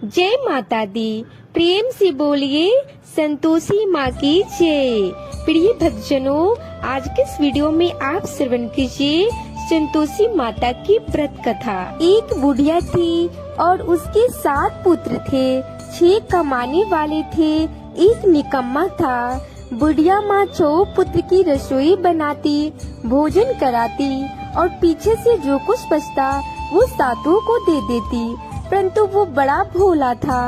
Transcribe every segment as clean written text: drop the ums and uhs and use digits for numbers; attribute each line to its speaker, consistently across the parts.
Speaker 1: जय माता दी। प्रेम से बोलिए संतोषी माँ की जय। प्रिय भक्तजनों, आज के इस वीडियो में आप श्रवण कीजिए संतोषी माता की व्रत कथा। एक बुढ़िया थी और उसके 7 पुत्र थे। 6 कमाने वाले थे, एक निकम्मा था। बुढ़िया माँ 4 पुत्र की रसोई बनाती, भोजन कराती और पीछे से जो कुछ बचता वो 7 को दे देती। परंतु वो बड़ा भोला था,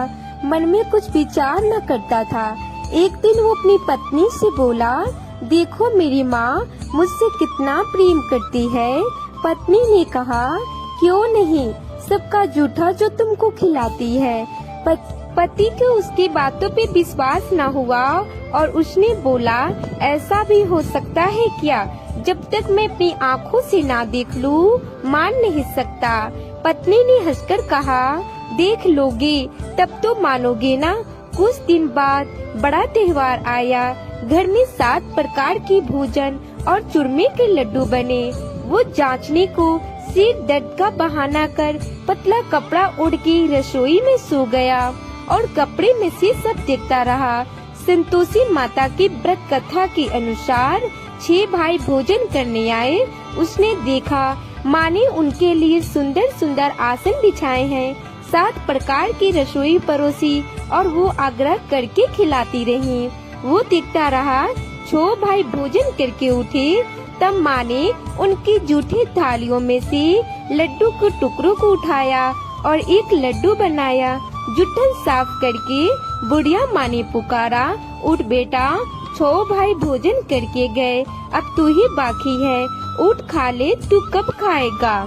Speaker 1: मन में कुछ विचार न करता था। एक दिन वो अपनी पत्नी से बोला, देखो मेरी माँ मुझसे कितना प्रेम करती है। पत्नी ने कहा, क्यों नहीं, सबका जूठा जो तुमको खिलाती है। पति को उसकी बातों पे विश्वास न हुआ और उसने बोला, ऐसा भी हो सकता है क्या? जब तक मैं अपनी आँखों से ना देख लूं, मान नहीं सकता। पत्नी ने हंसकर कहा, देख लोगे तब तो मानोगे ना। कुछ दिन बाद बड़ा त्योहार आया। घर में 7 प्रकार की भोजन और चूरमे के लड्डू बने। वो जांचने को सिर दर्द का बहाना कर पतला कपड़ा ओढ़ के रसोई में सो गया और कपड़े में से सब देखता रहा। संतोषी माता की व्रत कथा के अनुसार 6 भाई भोजन करने आए। उसने देखा माँ ने उनके लिए सुंदर सुंदर आसन बिछाए हैं। 7 प्रकार की रसोई परोसी और वो आग्रह करके खिलाती रही। वो देखता रहा। 6 भाई भोजन करके उठे, तब माँ ने उनकी जूठी थालियों में से लड्डू के टुकड़ों को उठाया और एक लड्डू बनाया। जुठन साफ करके बुढ़िया माँ ने पुकारा, उठ बेटा, 6 भाई भोजन करके गए, अब तू ही बाकी है, उठ खा ले, तू कब खाएगा?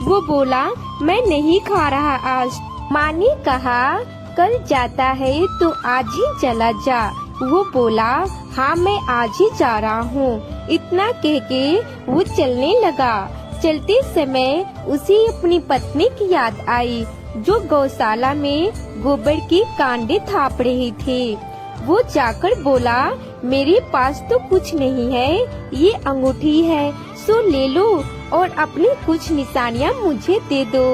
Speaker 1: वो बोला, मैं नहीं खा रहा आज। माँ ने कहा, कल जाता है तो आज ही चला जा। वो बोला, हाँ मैं आज ही जा रहा हूँ। इतना कह के वो चलने लगा। चलते समय उसे अपनी पत्नी की याद आई, जो गौशाला में गोबर के कांडे थाप रहे थे। वो जाकर बोला, मेरे पास तो कुछ नहीं है, ये अंगूठी है, सो ले लो और अपनी कुछ निशानियाँ मुझे दे दो।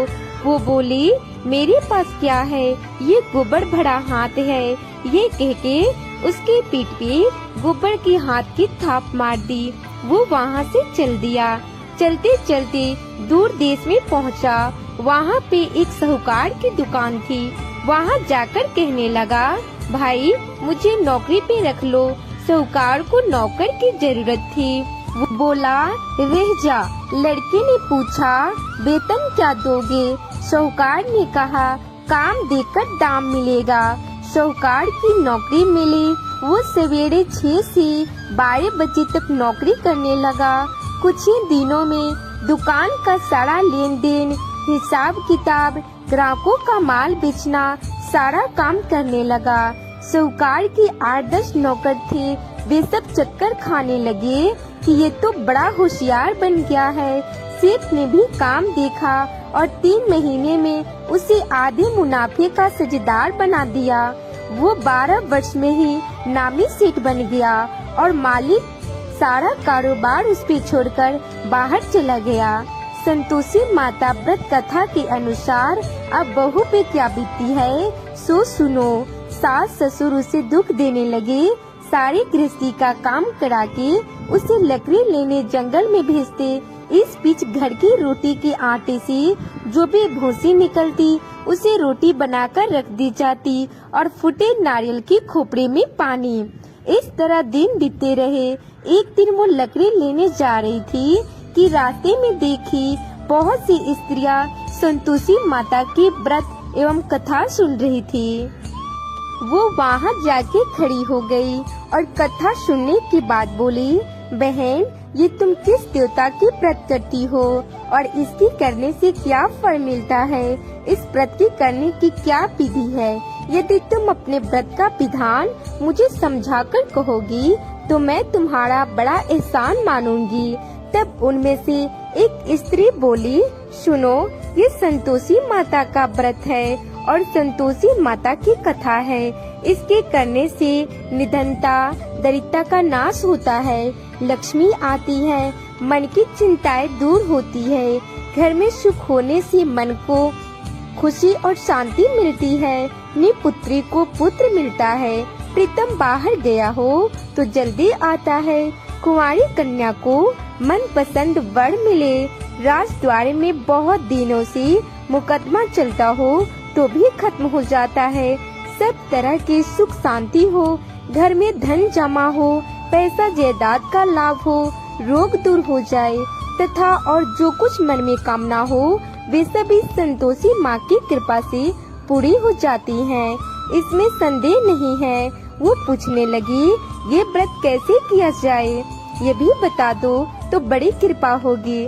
Speaker 1: वो बोली, मेरे पास क्या है, ये गोबर भरा हाथ है। ये कह के उसके पीठ पे गोबर की हाथ की थाप मार दी। वो वहाँ से चल दिया। चलते चलते दूर देश में पहुँचा। वहाँ पे एक साहूकार की दुकान थी। वहाँ जाकर कहने लगा, भाई मुझे नौकरी पे रख लो। साहूकार को नौकर की जरूरत थी। वो बोला, रह जा। लड़के ने पूछा, वेतन क्या दोगे? साहूकार ने कहा, काम देकर दाम मिलेगा। साहूकार की नौकरी मिली। वो सवेरे 6 से 12 बजे तक नौकरी करने लगा। कुछ ही दिनों में दुकान का सारा लेन देन, हिसाब किताब, ग्राहकों का माल बेचना, सारा काम करने लगा। साहूकार की 8-10 नौकर थे। वे सब चक्कर खाने लगे कि ये तो बड़ा होशियार बन गया है। सेठ ने भी काम देखा और 3 महीने में उसे आधे मुनाफे का साझेदार बना दिया। वो 12 वर्ष में ही नामी सेठ बन गया और मालिक सारा कारोबार उस पे छोड़कर बाहर चला गया। संतोषी माता व्रत कथा के अनुसार अब बहू पे क्या बीती है, सो सुनो। सास ससुर उसे दुख देने लगे। सारी गृहस्थी का काम करा के उसे लकड़ी लेने जंगल में भेजते। इस बीच घर की रोटी के आटे से जो भी भूसी निकलती उसे रोटी बनाकर रख दी जाती और फूटे नारियल की खोपड़ी में पानी। इस तरह दिन बीतते रहे। एक दिन वो लकड़ी लेने जा रही थी कि रास्ते में देखी बहुत सी स्त्रियां संतोषी माता की व्रत एवं कथा सुन रही थी। वो वहाँ जाके खड़ी हो गई और कथा सुनने के बाद बोली, बहन ये तुम किस देवता की व्रत करती हो और इसकी करने से क्या फल मिलता है? इस व्रत की करने की क्या विधि है? यदि तुम अपने व्रत का विधान मुझे समझाकर कहोगी तो मैं तुम्हारा बड़ा एहसान मानूंगी। तब उनमें से एक स्त्री बोली, सुनो, ये संतोषी माता का व्रत है और संतोषी माता की कथा है। इसके करने से निधनता, दरिद्रता का नाश होता है, लक्ष्मी आती है, मन की चिंताएं दूर होती है, घर में सुख होने से मन को खुशी और शांति मिलती है। निपुत्री को पुत्र मिलता है। प्रीतम बाहर गया हो तो जल्दी आता है। कुंवारी कन्या को मनपसंद वर मिले। राजद्वार में बहुत दिनों से मुकदमा चलता हो तो भी खत्म हो जाता है। सब तरह की सुख शांति हो, घर में धन जमा हो, पैसा जायदाद का लाभ हो, रोग दूर हो जाए तथा और जो कुछ मन में कामना हो वे सभी संतोषी माँ की कृपा से पूरी हो जाती हैं। इसमें संदेह नहीं है। वो पूछने लगी, ये व्रत कैसे किया जाए, ये भी बता दो तो बड़ी कृपा होगी।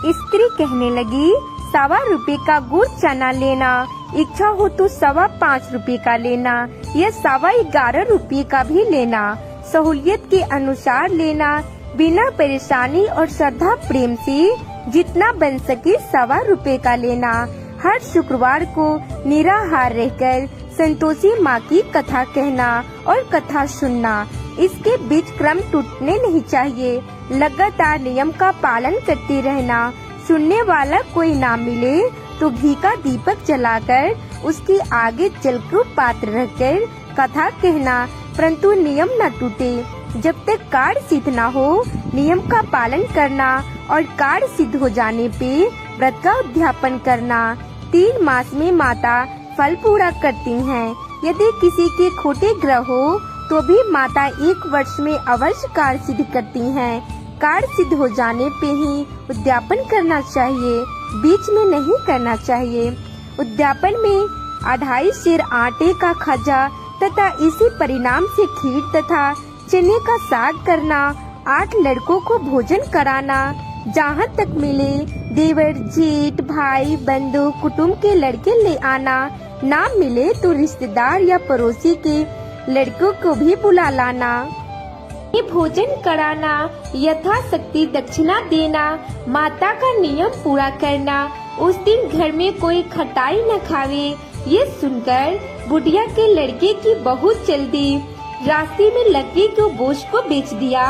Speaker 1: स्त्री कहने लगी, 1.25 रुपए का गुड़ चना लेना, इच्छा हो तो 5.25 रुपए का लेना या 11.25 रुपए का भी लेना। सहूलियत के अनुसार लेना, बिना परेशानी और श्रद्धा प्रेम से जितना बन सके 1.25 रुपए का लेना। हर शुक्रवार को निराहार रहकर संतोषी माँ की कथा कहना और कथा सुनना। इसके बीच क्रम टूटने नहीं चाहिए। लगातार नियम का पालन करते रहना। सुनने वाला कोई ना मिले तो घी का दीपक जलाकर उसके आगे जल को पात्र रखकर कथा कहना, परंतु नियम न टूटे। जब तक कार्य सिद्ध न हो नियम का पालन करना और कार्य सिद्ध हो जाने पे व्रत का उद्यापन करना। 3 मास में माता फल पूरा करती हैं। यदि किसी के खोटे ग्रह हो तो भी माता 1 वर्ष में अवश्य कार्य सिद्ध करती हैं। कार्य सिद्ध हो जाने पे ही उद्यापन करना चाहिए, बीच में नहीं करना चाहिए। उद्यापन में 2.5 सेर आटे का खजा तथा इसी परिणाम से खीर तथा चने का साग करना। 8 लड़कों को भोजन कराना। जहाँ तक मिले देवर, जेठ, भाई, बंधु, कुटुंब के लड़के ले आना। ना मिले तो रिश्तेदार या पड़ोसी के लड़कों को भी बुला लाना। ये भोजन कराना, यथाशक्ति दक्षिणा देना, माता का नियम पूरा करना। उस दिन घर में कोई खटाई न खावे। ये सुनकर बुढ़िया के लड़के की बहुत जल्दी रास्ते में लकड़ी के बोझ को बेच दिया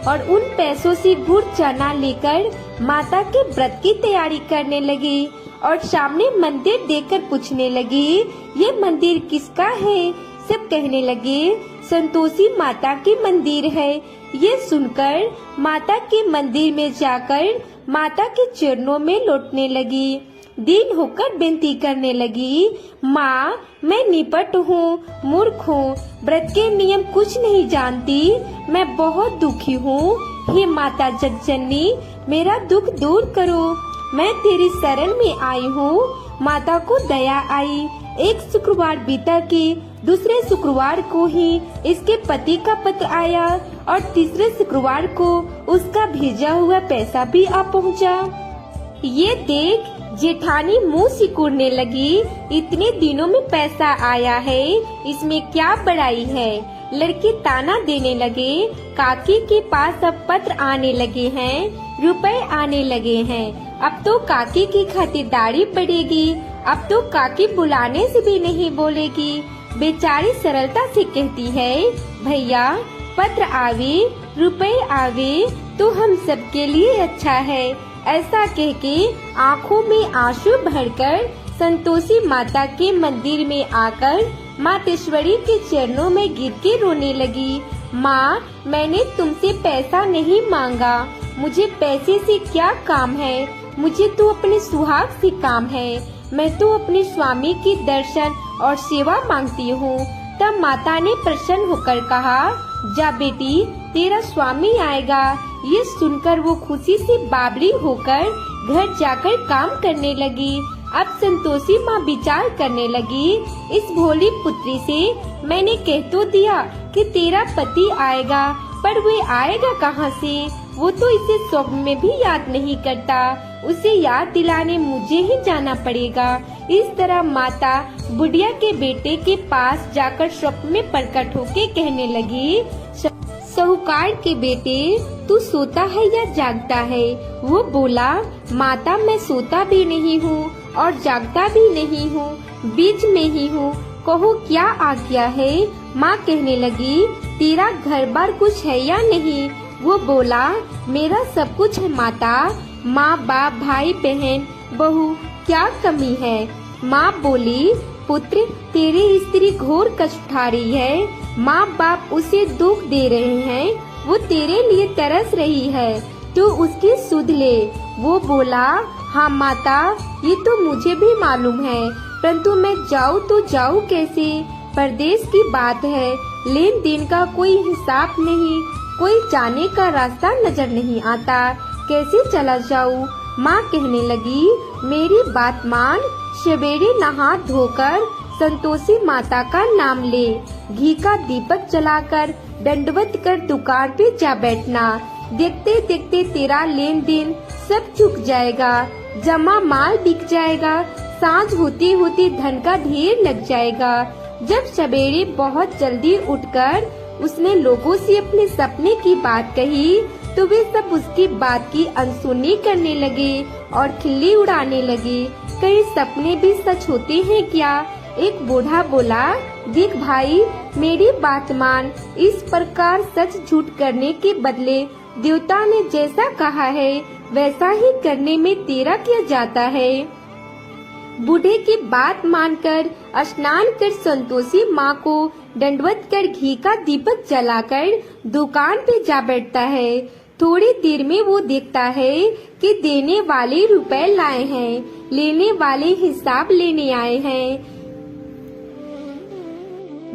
Speaker 1: और उन पैसों से गुड़ चना लेकर माता के व्रत की तैयारी करने लगी और सामने मंदिर देखकर पूछने लगी, ये मंदिर किसका है? सब कहने लगे, संतोषी माता की मंदिर है। ये सुनकर माता के मंदिर में जाकर माता के चरणों में लौटने लगी। दीन होकर विनती करने लगी, माँ मैं निपट हूँ, मूर्ख हूँ, व्रत के नियम कुछ नहीं जानती, मैं बहुत दुखी हूँ। हे माता जगजननी, मेरा दुख दूर करो, मैं तेरी शरण में आई हूँ। माता को दया आई। एक शुक्रवार बीता के दूसरे शुक्रवार को ही इसके पति का पत्र आया और तीसरे शुक्रवार को उसका भेजा हुआ पैसा भी आ पहुँचा। ये देख जेठानी मुंह सिकुड़ने लगी, इतने दिनों में पैसा आया है, इसमें क्या बड़ाई है। लड़के ताना देने लगे, काकी के पास अब पत्र आने लगे हैं, रुपए आने लगे हैं, अब तो काकी की खातिरदारी बढ़ेगी, अब तो काकी बुलाने से भी नहीं बोलेगी। बेचारी सरलता से कहती है, भैया पत्र आवे रुपए आवे तो हम सबके लिए अच्छा है। ऐसा कह के आँखों में आंसू भरकर संतोषी माता के मंदिर में आकर मातेश्वरी के चरणों में गिर के रोने लगी। माँ, मैंने तुमसे पैसा नहीं मांगा, मुझे पैसे से क्या काम है, मुझे तो अपने सुहाग से काम है, मैं तो अपने स्वामी की दर्शन और सेवा मांगती हूँ। तब माता ने प्रसन्न होकर कहा, जा बेटी, तेरा स्वामी आएगा। ये सुनकर वो खुशी से बावली होकर घर जाकर काम करने लगी। अब संतोषी माँ विचार करने लगी, इस भोली पुत्री से मैंने कह तो दिया कि तेरा पति आएगा, पर वो आएगा कहाँ से? वो तो इसे स्वप्न में भी याद नहीं करता, उसे याद दिलाने मुझे ही जाना पड़ेगा। इस तरह माता बुढ़िया के बेटे के पास जाकर स्वप्न में प्रकट होके कहने लगी, साहूकार के बेटे, तू सोता है या जागता है? वो बोला, माता मैं सोता भी नहीं हूँ और जागता भी नहीं हूँ, बीच में ही हूँ, कहो क्या आज्ञा है? माँ कहने लगी, तेरा घर बार कुछ है या नहीं? वो बोला, मेरा सब कुछ है माता, माँ बाप भाई बहन बहू, क्या कमी है? माँ बोली, पुत्र तेरी स्त्री घोर कष्ट उठा रही है, माँ बाप उसे दुख दे रहे हैं, वो तेरे लिए तरस रही है, तू उसकी सुध ले। वो बोला, हाँ माता, ये तो मुझे भी मालूम है, परंतु मैं जाऊँ तो जाऊँ कैसे? परदेश की बात है, लेन देन का कोई हिसाब नहीं, कोई जाने का रास्ता नजर नहीं आता, कैसे चला जाऊँ? माँ कहने लगी, मेरी बात मान, सवेरे नहा धोकर संतोषी माता का नाम ले, घी का दीपक जलाकर दंडवत कर दुकान पे जा बैठना। देखते देखते तेरा लेन देन सब चुक जाएगा, जमा माल बिक जाएगा, सांझ होती होती धन का ढेर लग जाएगा। जब सवेरे बहुत जल्दी उठकर उसने लोगों से अपने सपने की बात कही तो वे सब उसकी बात की अनसुनी करने लगे और खिल्ली उड़ाने लगे। कई सपने भी सच होते हैं क्या? एक बूढ़ा बोला, देख भाई, मेरी बात मान, इस प्रकार सच झूठ करने के बदले देवता ने जैसा कहा है वैसा ही करने में तेरा क्या जाता है? बूढ़े की बात मानकर स्नान कर संतोषी माँ को दंडवत कर घी का दीपक जलाकर दुकान पे जा बैठता है। थोड़ी देर में वो देखता है कि देने वाले रुपए लाए हैं, लेने वाले हिसाब लेने आए हैं।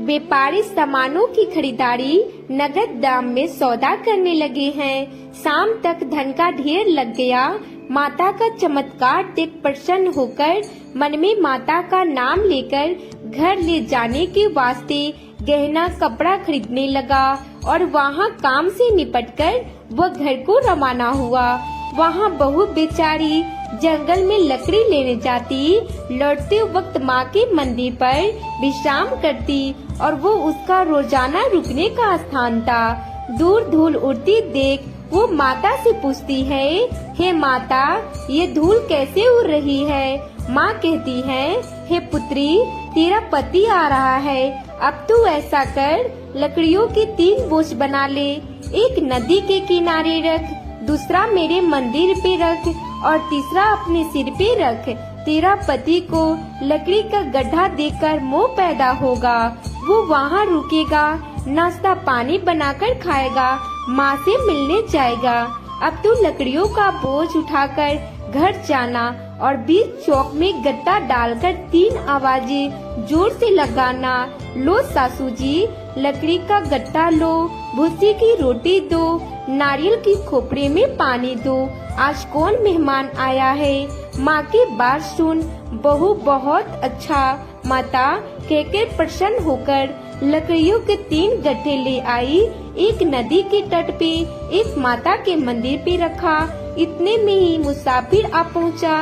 Speaker 1: व्यापारी सामानों की खरीदारी नगद दाम में सौदा करने लगे हैं। शाम तक धन का ढेर लग गया। माता का चमत्कार देख प्रसन्न होकर मन में माता का नाम लेकर घर ले जाने के वास्ते गहना कपड़ा खरीदने लगा और वहाँ काम से निपटकर वह घर को रवाना हुआ। वहाँ बहू बेचारी जंगल में लकड़ी लेने जाती, लौटते वक्त माँ के मंदिर पर विश्राम करती और वो उसका रोजाना रुकने का स्थान था। दूर धूल उड़ती देख वो माता से पूछती है, हे माता, ये धूल कैसे उड़ रही है? माँ कहती है, हे पुत्री, तेरा पति आ रहा है, अब तू ऐसा कर, लकड़ियों की 3 बोझ बना ले, एक नदी के किनारे रख, दूसरा मेरे मंदिर पे रख और तीसरा अपने सिर पे रख। तेरा पति को लकड़ी का गड्ढा देखकर मोह पैदा होगा, वो वहाँ रुकेगा, नाश्ता पानी बनाकर खाएगा, माँ से मिलने जाएगा। अब तू लकड़ियों का बोझ उठाकर घर जाना और बीच चौक में गट्टा डालकर 3 आवाजें जोर से लगाना, लो सासू जी, लकड़ी का गट्टा लो, भूसी की रोटी दो, नारियल की खोपड़ी में पानी दो, आज कौन मेहमान आया है? माँ की बात सुन बहू बहुत अच्छा माता कहकर प्रसन्न होकर लकड़ियों के 3 गट्ठे ले आई, एक नदी के तट पे, एक माता के मंदिर पे रखा। इतने में ही मुसाफिर आ पहुँचा।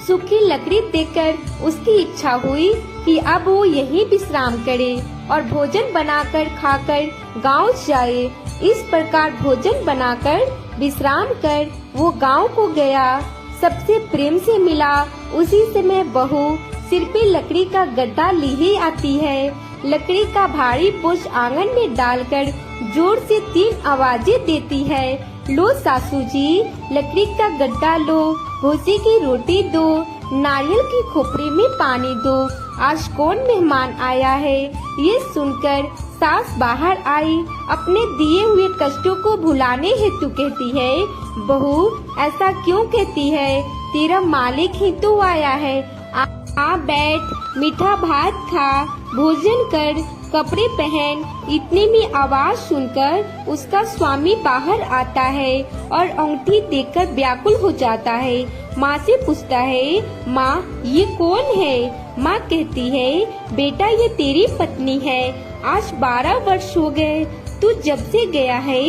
Speaker 1: सूखी लकड़ी देखकर उसकी इच्छा हुई कि अब वो यहीं विश्राम करे और भोजन बनाकर खाकर गांव जाए। इस प्रकार भोजन बनाकर विश्राम कर वो गांव को गया, सबसे प्रेम से मिला। उसी समय बहू सिर पे लकड़ी का गड्ढा लिए आती है। लकड़ी का भारी बोझ आंगन में डालकर जोर से 3 आवाजें देती है, लो सासू जी, लकड़ी का गड्ढा लो, भूसी की रोटी दो, नारियल की खोपड़ी में पानी दो, आज कौन मेहमान आया है? ये सुनकर सास बाहर आई, अपने दिए हुए कष्टों को भुलाने हेतु कहती है, बहू ऐसा क्यों कहती है? तेरा मालिक ही तो आया है, आ बैठ, मीठा भात खा, भोजन कर, कपड़े पहन। इतने में आवाज सुनकर उसका स्वामी बाहर आता है और अंगूठी देखकर व्याकुल हो जाता है। माँ से पूछता है, माँ ये कौन है? माँ कहती है, बेटा ये तेरी पत्नी है, आज 12 वर्ष हो गए, तू जब से गया है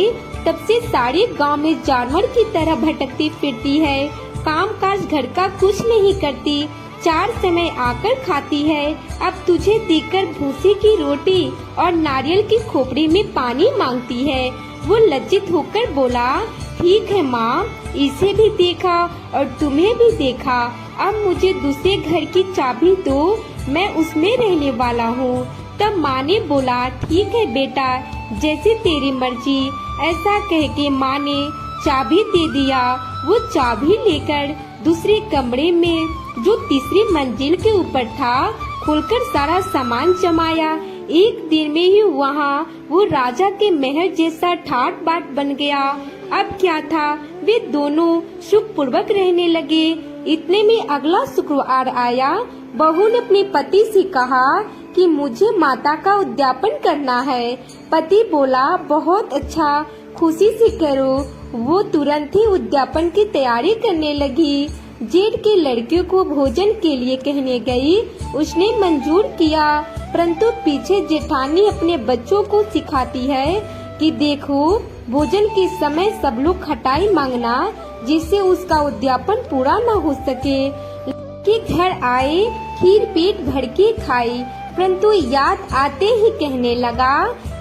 Speaker 1: तब से सारे गांव में जानवर की तरह भटकती फिरती है, काम काज घर का कुछ नहीं करती, 4 समय आकर खाती है। अब तुझे देखकर भूसी की रोटी और नारियल की खोपड़ी में पानी मांगती है। वो लज्जित होकर बोला, ठीक है माँ, इसे भी देखा और तुम्हें भी देखा, अब मुझे दूसरे घर की चाबी दो, मैं उसमें रहने वाला हूँ। तब माँ ने बोला, ठीक है बेटा, जैसे तेरी मर्जी। ऐसा कह के माँ ने चाबी दे दिया। वो चाबी लेकर दूसरे कमरे में जो तीसरी मंजिल के ऊपर था, खोलकर सारा सामान जमाया। एक दिन में ही वहाँ वो राजा के महल जैसा ठाट बाट बन गया। अब क्या था, वे दोनों सुख पूर्वक रहने लगे। इतने में अगला शुक्रवार आया। बहू ने अपने पति से कहा कि मुझे माता का उद्यापन करना है। पति बोला, बहुत अच्छा, खुशी से करो। वो तुरंत ही उद्यापन की तैयारी करने लगी। जेठ के लड़कियों को भोजन के लिए कहने गई। उसने मंजूर किया, परंतु पीछे जेठानी अपने बच्चों को सिखाती है कि देखो, भोजन के समय सब लोग खटाई मांगना, जिससे उसका उद्यापन पूरा न हो सके। के घर आए, खीर पेट भर के खाई, परंतु याद आते ही कहने लगा,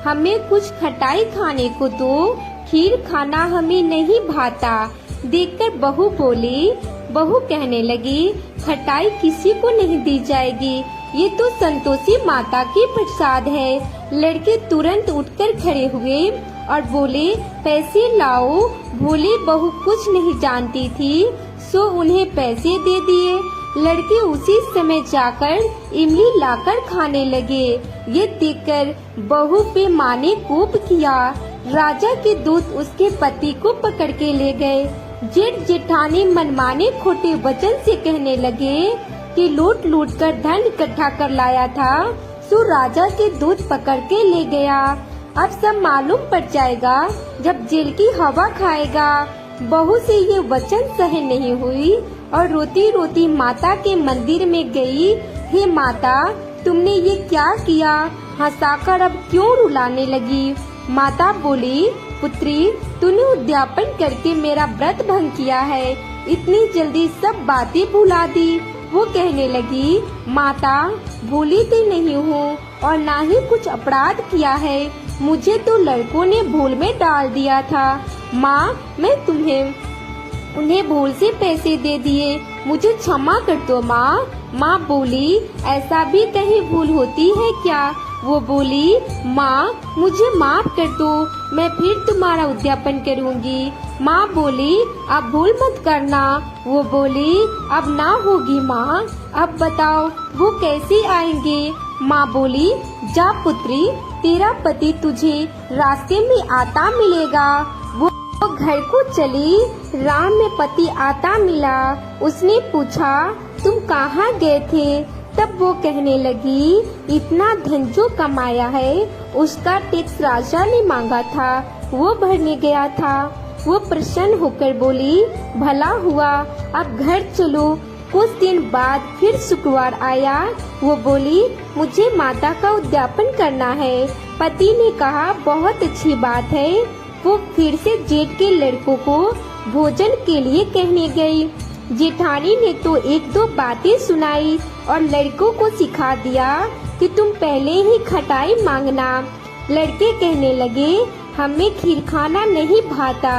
Speaker 1: हमें कुछ खटाई खाने को दो, खीर खाना हमें नहीं भाता। देखकर बहू बोली, बहू कहने लगी, खटाई किसी को नहीं दी जाएगी, ये तो संतोषी माता की प्रसाद है। लड़के तुरंत उठकर खड़े हुए और बोले, पैसे लाओ। भोली बहू कुछ नहीं जानती थी, सो उन्हें पैसे दे दिए। लड़के उसी समय जाकर इमली लाकर खाने लगे। ये देखकर बहू पे माँ ने कोप किया। राजा के दूत उसके पति को पकड़ के ले गए। जेठ जेठानी मनमाने खोटे वचन से कहने लगे कि लूट लूट कर धन इकट्ठा कर लाया था, सो राजा के दूत पकड़ के ले गया। अब सब मालूम पड़ जाएगा जब जेल की हवा खाएगा। बहू से ये वचन सहन नहीं हुई और रोती रोती माता के मंदिर में गई। हे माता, तुमने ये क्या किया? हंसाकर अब क्यों रुलाने लगी? माता बोली, पुत्री, तूने उद्यापन करके मेरा व्रत भंग किया है, इतनी जल्दी सब बातें भुला दी। वो कहने लगी, माता, भूली तो नहीं हूँ और ना ही कुछ अपराध किया है, मुझे तो लड़कों ने भूल में डाल दिया था। माँ, मैं उन्हें भूल से पैसे दे दिए, मुझे क्षमा कर दो माँ। माँ बोली, ऐसा भी कहीं भूल होती है क्या? वो बोली, माँ, मुझे माफ कर दो, मैं फिर तुम्हारा उद्यापन करूँगी। माँ बोली, अब भूल मत करना। वो बोली, अब ना होगी माँ। अब बताओ वो कैसे आएंगे? माँ बोली, जा पुत्री, तेरा पति तुझे रास्ते में आता मिलेगा। वो घर को चली। राम में पति आता मिला। उसने पूछा, तुम कहाँ गए थे? तब वो कहने लगी, इतना धन जो कमाया है उसका टैक्स राजा ने मांगा था, वो भरने गया था। वो प्रसन्न होकर बोली, भला हुआ, अब घर चलो। कुछ दिन बाद फिर शुक्रवार आया। वो बोली, मुझे माता का उद्यापन करना है। पति ने कहा, बहुत अच्छी बात है। वो फिर से जेठ के लड़कों को भोजन के लिए कहने गई। जेठानी ने तो एक दो बातें सुनाई और लड़कों को सिखा दिया कि तुम पहले ही खटाई मांगना। लड़के कहने लगे, हमें खीर खाना नहीं भाता,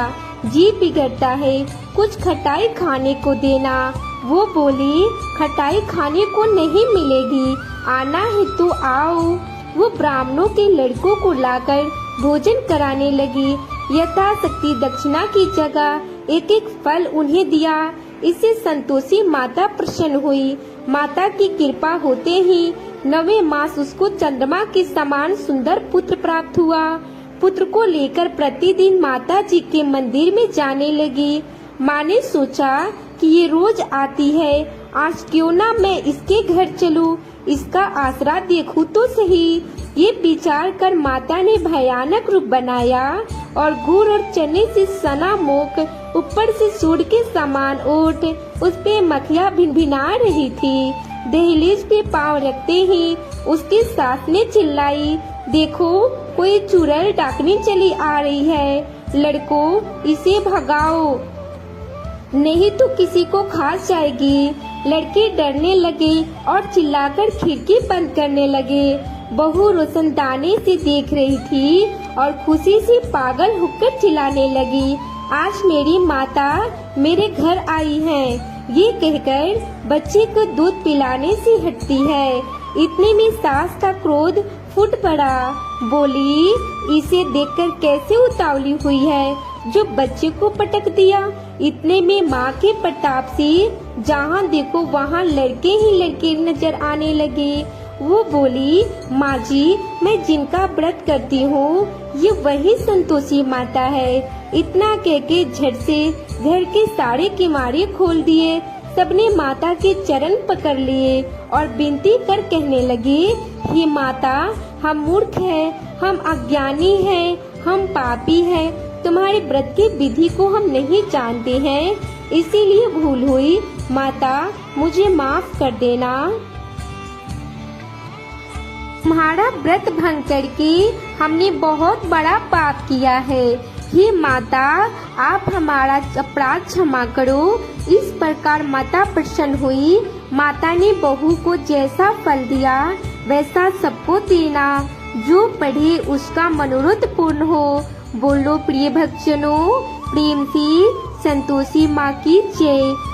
Speaker 1: जी बिगड़ता है, कुछ खटाई खाने को देना। वो बोली, खटाई खाने को नहीं मिलेगी, आना है तो आओ। वो ब्राह्मणों के लड़कों को लाकर भोजन कराने लगी। यथाशक्ति दक्षिणा की जगह एक एक फल उन्हें दिया। इससे संतोषी माता प्रसन्न हुई। माता की कृपा होते ही 9वें मास उसको चंद्रमा के समान सुंदर पुत्र प्राप्त हुआ। पुत्र को लेकर प्रतिदिन माता जी के मंदिर में जाने लगी। माँ ने सोचा कि ये रोज आती है, आज क्यों ना मैं इसके घर चलूं, इसका आसरा देखूं तो सही। ये विचार कर माता ने भयानक रूप बनाया और गुड़ और चने से सना मुख, ऊपर से सूंड के समान ओठ, उस पे मक्खियाँ भिनभिना रही थी। दहलीज पे पांव रखते ही उसकी सास ने चिल्लाई, देखो कोई चुड़ैल डाकनी चली आ रही है, लड़कों इसे भगाओ नहीं तो किसी को खा जाएगी। लड़के डरने लगे और चिल्लाकर खिड़की बंद करने लगे। बहू रोशनदानी से देख रही थी और खुशी से पागल होकर चिल्लाने लगी, आज मेरी माता मेरे घर आई है। ये कहकर बच्चे को दूध पिलाने से हटती है। इतने में सास का क्रोध फूट पड़ा। बोली, इसे देखकर कैसे उतावली हुई है जो बच्चे को पटक दिया। इतने में माँ के प्रताप से जहाँ देखो वहाँ लड़के ही लड़के नजर आने लगे। वो बोली, माँ जी, मैं जिनका व्रत करती हूँ ये वही संतोषी माता है। इतना कह के झट से घर के सारे किवाड़े खोल दिए। सबने माता के चरण पकड़ लिए और विनती कर कहने लगे, हे माता, हम मूर्ख हैं, हम अज्ञानी हैं, हम पापी हैं, तुम्हारे व्रत की विधि को हम नहीं जानते हैं, इसीलिए भूल हुई। माता, मुझे माफ कर देना। तुम्हारा व्रत भंग करके हमने बहुत बड़ा पाप किया है। हे माता, आप हमारा अपराध क्षमा करो। इस प्रकार माता प्रसन्न हुई। माता ने बहू को जैसा फल दिया वैसा सबको देना। जो पढ़े उसका मनोरथ पूर्ण हो। बोलो प्रिय भक्तजनों, प्रेम से संतोषी माँ की जय।